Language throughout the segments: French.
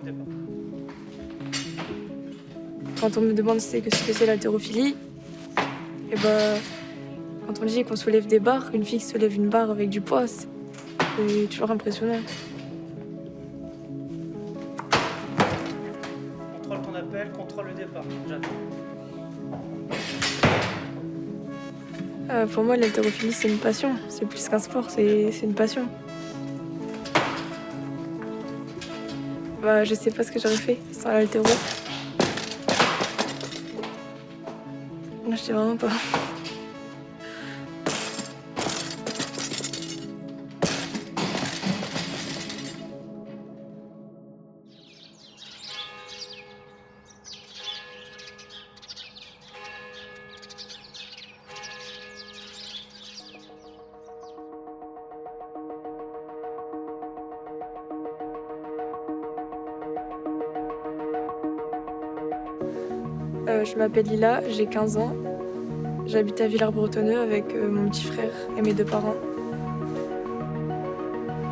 départ. Quand on me demande ce que c'est l'haltérophilie, et ben, quand on dit qu'on soulève des barres, une fille qui soulève une barre avec du poids, c'est toujours impressionnant. Contrôle ton appel, contrôle le départ. J'attends. Pour moi, l'haltérophilie, c'est une passion. C'est plus qu'un sport, c'est une passion. Bah, je sais pas ce que j'aurais fait sans l'haltéro. Non, je sais vraiment pas. Je m'appelle Lila, j'ai 15 ans. J'habite à Villers-Bretonneux avec mon petit frère et mes 2 parents.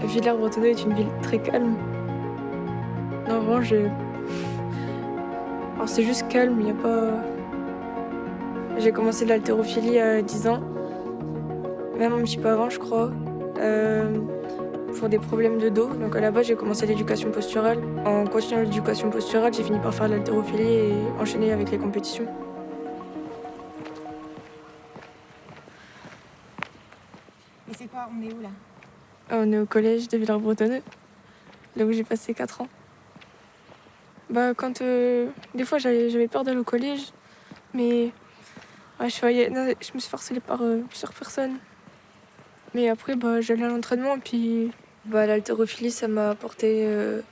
Villers-Bretonneux est une ville très calme. Non, vraiment, alors c'est juste calme, il n'y a pas... J'ai commencé l'haltérophilie à 10 ans, même un petit peu avant, je crois, pour des problèmes de dos. Donc à la base, j'ai commencé l'éducation posturale. En continuant l'éducation posturale, j'ai fini par faire l'haltérophilie et enchaîner avec les compétitions. Et c'est quoi, on est où là? On est au collège de Villers-Bretonneux, là où j'ai passé 4 ans. Bah, des fois, j'avais peur d'aller au collège, mais ouais, je me suis harcelée par plusieurs personnes. Mais après, bah, j'allais à l'entraînement, puis bah, l'haltérophilie, ça m'a apporté de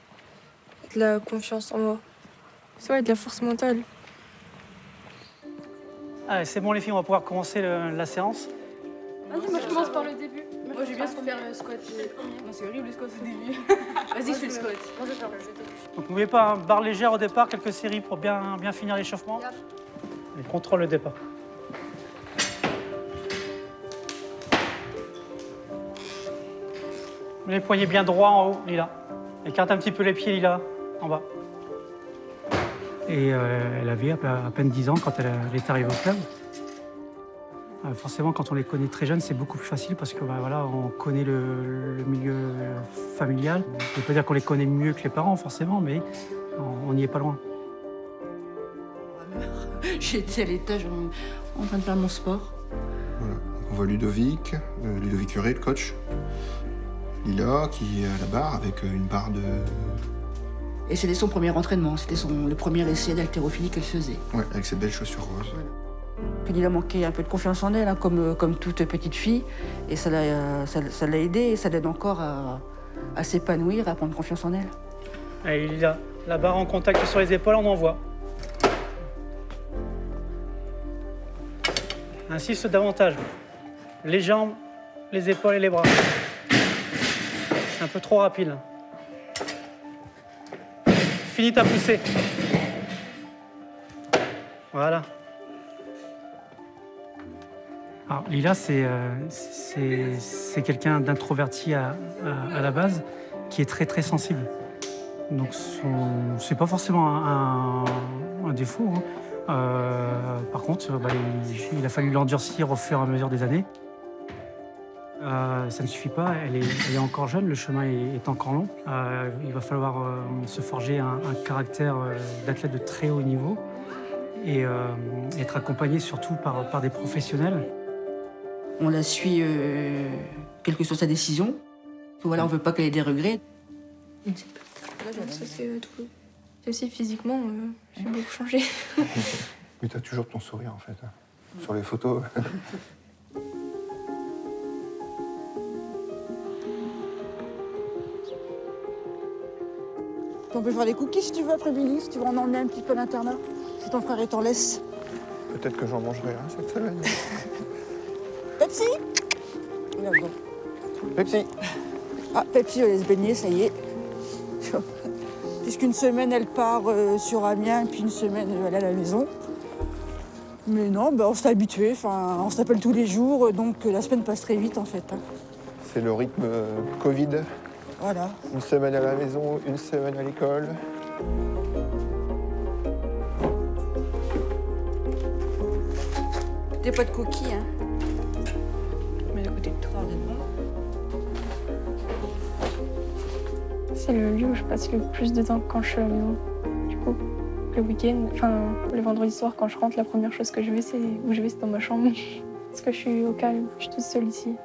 la confiance en moi. C'est ouais, de la force mentale. Allez, c'est bon les filles, on va pouvoir commencer la séance. Vas-y, moi je commence par le début. Moi j'ai bien faire le squat. Non, c'est horrible le squat au début. Vas-y, je fais le squat. Moi je vais faire le jeté. Donc n'oubliez pas, hein, barre légère au départ, quelques séries pour bien finir l'échauffement. Et contrôle le départ. Les poignets bien droits en haut, Lila. Écarte un petit peu les pieds, Lila, en bas. Et elle avait à peine 10 ans quand elle est arrivée au club. Forcément, quand on les connaît très jeunes, c'est beaucoup plus facile parce que voilà, on connaît le milieu familial. Je ne veux pas dire qu'on les connaît mieux que les parents, forcément, mais on n'y est pas loin. J'étais à l'étage en train de faire mon sport. Voilà. Donc on voit Ludovic Curé, le coach. Lila qui est à la barre avec une barre de... Et c'était son premier entraînement, c'était le premier essai d'haltérophilie qu'elle faisait. Ouais, avec ses belles chaussures roses. Voilà. Puis Lila manquait un peu de confiance en elle, hein, comme toute petite fille. Et ça l'a aidée et ça l'aide encore à s'épanouir, à prendre confiance en elle. Allez, Lila, la barre en contact sur les épaules, on envoie. Insiste davantage. Les jambes, les épaules et les bras. C'est un peu trop rapide. Finis ta poussée. Voilà. Alors, Lila, c'est quelqu'un d'introverti à la base, qui est très très sensible. Donc c'est pas forcément un défaut. Hein. Par contre, il a fallu l'endurcir au fur et à mesure des années. Ça ne suffit pas, elle est encore jeune, le chemin est encore long. Il va falloir se forger un caractère d'athlète de très haut niveau et être accompagné surtout par des professionnels. On la suit, quelle que soit sa décision. Voilà, on ne veut pas qu'elle ait des regrets. Ça, c'est tout. C'est aussi physiquement, j'ai beaucoup changé. Mais t'as toujours ton sourire en fait, hein. Sur les photos. On peut faire des cookies si tu veux après-midi, si tu veux en emmener un petit peu à l'internat. Si ton frère t'en laisse. Peut-être que j'en mangerai cette semaine. Pepsi? Là, bon. Pepsi. Ah, Pepsi va aller se baigner, ça y est. Puisqu'une semaine, elle part sur Amiens, puis une semaine, elle est à la maison. Mais non, on s'est habitué, on s'appelle tous les jours, donc la semaine passe très vite en fait. Hein. C'est le rythme Covid. Voilà. Une semaine à la maison, une semaine à l'école. T'es pas de coquilles, hein. Mais à côté de toi, C'est le lieu où je passe le plus de temps quand je suis à la maison. Du coup, le week-end, enfin le vendredi soir quand je rentre, la première chose que je vais, c'est dans ma chambre. Parce que je suis au calme, je suis toute seule ici.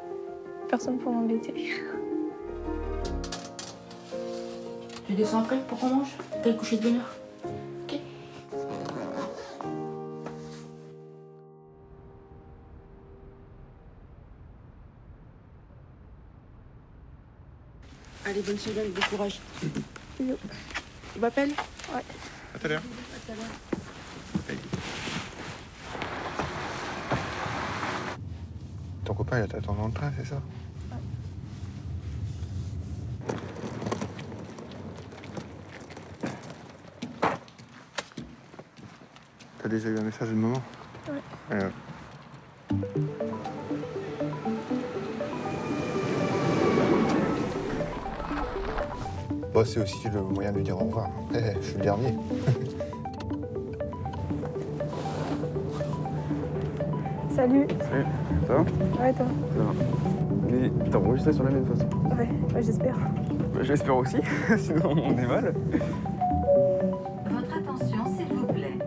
Personne pour m'embêter. Tu descends après pour qu'on mange? T'as le coucher de bonne heure. Ok. Allez, bonne semaine, bon courage. Yo. Tu m'appelles? Ouais. À tout à l'heure. À tout à l'heure. Ton copain, il t'attend dans le train, c'est ça? T'as déjà eu un message de maman? Ouais. Bah, c'est aussi le moyen de lui dire au revoir. Je suis le dernier. Salut. Salut, ça va? Ouais, toi? Ça va. Mais t'as enregistré sur la même façon? Ouais, j'espère. Bah, j'espère aussi, sinon on est mal. Votre attention, s'il vous plaît.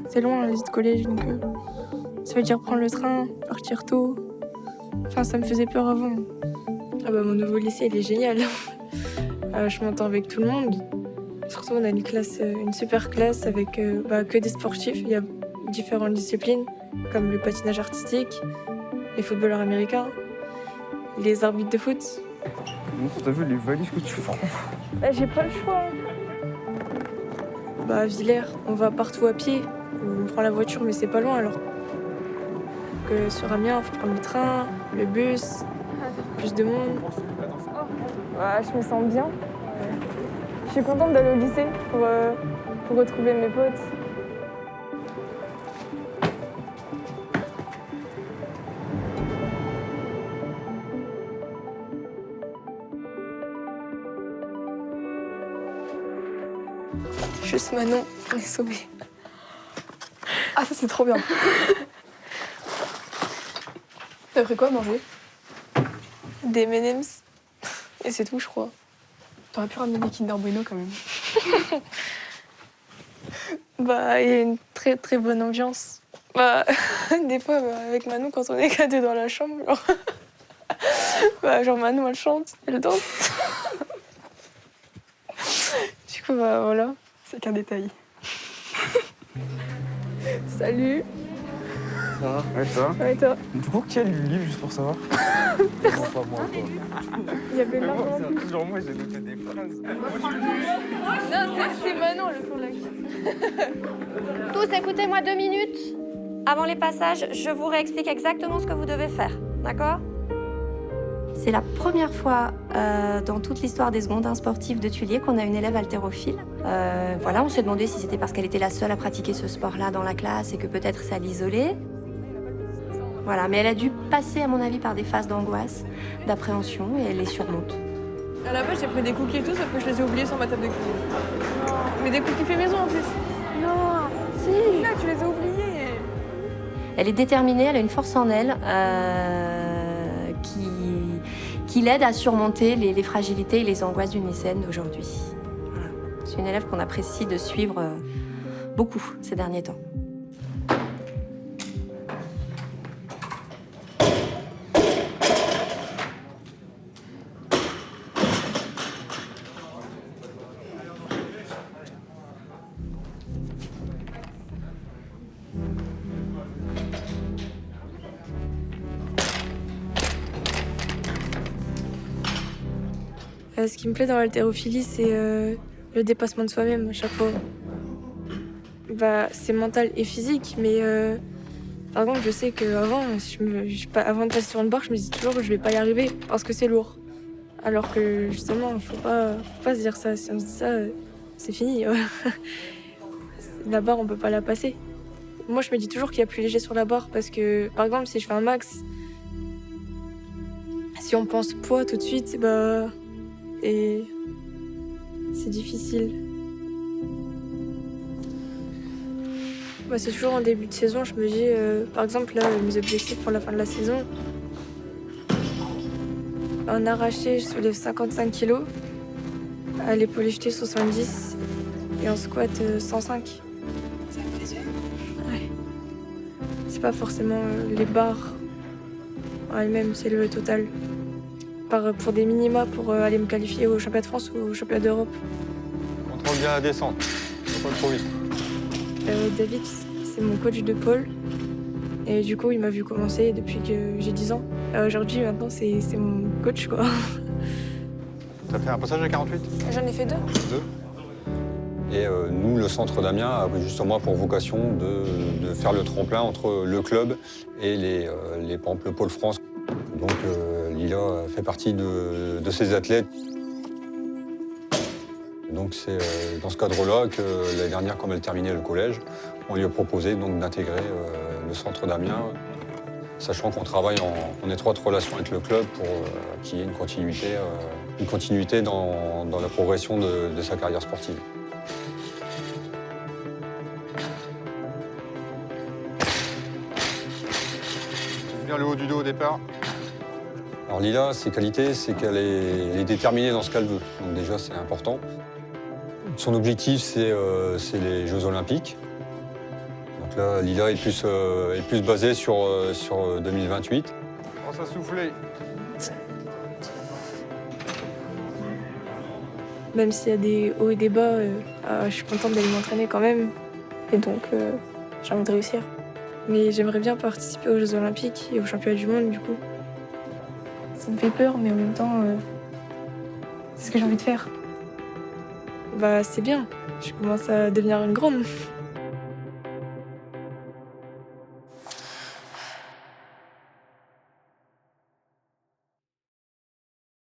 C'est loin, les autres collèges, donc ça veut dire prendre le train, partir tôt. Enfin, ça me faisait peur avant. Ah bah, mon nouveau lycée, il est génial. Je m'entends avec tout le monde. Surtout, on a une super classe avec que des sportifs. Il y a différentes disciplines, comme le patinage artistique, les footballeurs américains, les arbitres de foot. Comment t'as vu les valises que tu prends? Bah, j'ai pas le choix. Bah, à Villers, on va partout à pied. On prend la voiture, mais c'est pas loin alors. Que sur Amiens, il faut prendre le train, le bus, plus de monde. Ouais, je me sens bien. Je suis contente d'aller au lycée pour retrouver mes potes. Juste Manon, on est sauvés. Ah, ça c'est trop bien. T'as pris quoi à manger? Des M&M's. Et c'est tout, je crois. T'aurais pu ramener des Kinder Bueno quand même. Bah, il y a une très très bonne ambiance. Bah, des fois, avec Manon, quand on est qu'à deux dans la chambre, genre Manon, elle chante, elle danse. Du coup, bah voilà. C'est qu'un détail. Salut. Ça va? Ouais, ça va? Ouais, et toi? Du coup, qui a lu le livre juste pour savoir? Non, pas moi, quoi. Il y avait Mais Manon. moi, c'est toujours moi, j'ai noté des phrases. Non, c'est Manon le pour la. Tous, écoutez-moi 2 minutes. Avant les passages, je vous réexplique exactement ce que vous devez faire. D'accord? C'est la première fois dans toute l'histoire des secondaires sportifs de Tulier qu'on a une élève haltérophile. Voilà, on s'est demandé si c'était parce qu'elle était la seule à pratiquer ce sport-là dans la classe et que peut-être ça l'isolait. Voilà, mais elle a dû passer, à mon avis, par des phases d'angoisse, d'appréhension, et elle les surmonte. À la base, j'ai pris des cookies et tout, sauf que je les ai oubliés sur ma table de cuisine. Mais des cookies faits maison en plus. Non, si. Là, tu les as oubliés. Elle est déterminée, elle a une force en elle qui l'aide à surmonter les fragilités et les angoisses d'une lycéenne d'aujourd'hui. Voilà. C'est une élève qu'on apprécie de suivre beaucoup ces derniers temps. Ce qui me plaît dans l'haltérophilie, c'est le dépassement de soi-même à chaque fois. Bah, c'est mental et physique, mais par exemple, je sais qu'avant, avant de passer sur une barre, je me dis toujours que je vais pas y arriver parce que c'est lourd. Alors que justement, faut pas se dire ça. Si on se dit ça, c'est fini. La barre, on peut pas la passer. Moi, je me dis toujours qu'il y a plus léger sur la barre parce que, par exemple, si je fais un max, si on pense poids tout de suite, bah. Et c'est difficile. Bah, c'est toujours en début de saison, je me dis, par exemple, là, mes objectifs pour la fin de la saison. En arraché, je soulève 55 kilos. À l'épaule jetée, 70. Et en squat, 105. Ça me plaisait. Ouais. C'est pas forcément les barres en elles-mêmes, c'est le total. Pour des minima pour aller me qualifier au championnat de France ou au championnat d'Europe. Contrôle bien la descente, pas trop vite. David, c'est mon coach de pôle. Et du coup, il m'a vu commencer depuis que j'ai 10 ans. Aujourd'hui, maintenant, c'est mon coach, quoi. T'as fait un passage à 48 ? J'en ai fait 2. Et nous, le centre d'Amiens a justement pour vocation de faire le tremplin entre le club et par exemple, le pôle France. Donc Lila fait partie de ces athlètes. Donc c'est dans ce cadre-là que l'année dernière, comme elle terminait le collège, on lui a proposé donc d'intégrer le centre d'Amiens, sachant qu'on travaille en étroite relation avec le club pour qu'il y ait une continuité dans la progression de sa carrière sportive. Bien le haut du dos au départ. Alors Lila, ses qualités, c'est qu'elle est déterminée dans ce qu'elle veut. Donc déjà, c'est important. Son objectif, c'est les Jeux Olympiques. Donc là, Lila est plus basée sur 2028. On va souffler. Même s'il y a des hauts et des bas, je suis contente d'aller m'entraîner quand même. Et donc, j'ai envie de réussir. Mais j'aimerais bien participer aux Jeux Olympiques et aux Championnats du Monde, du coup. Ça me fait peur, mais en même temps, c'est ce que j'ai envie de faire. Bah, c'est bien. Je commence à devenir une grande.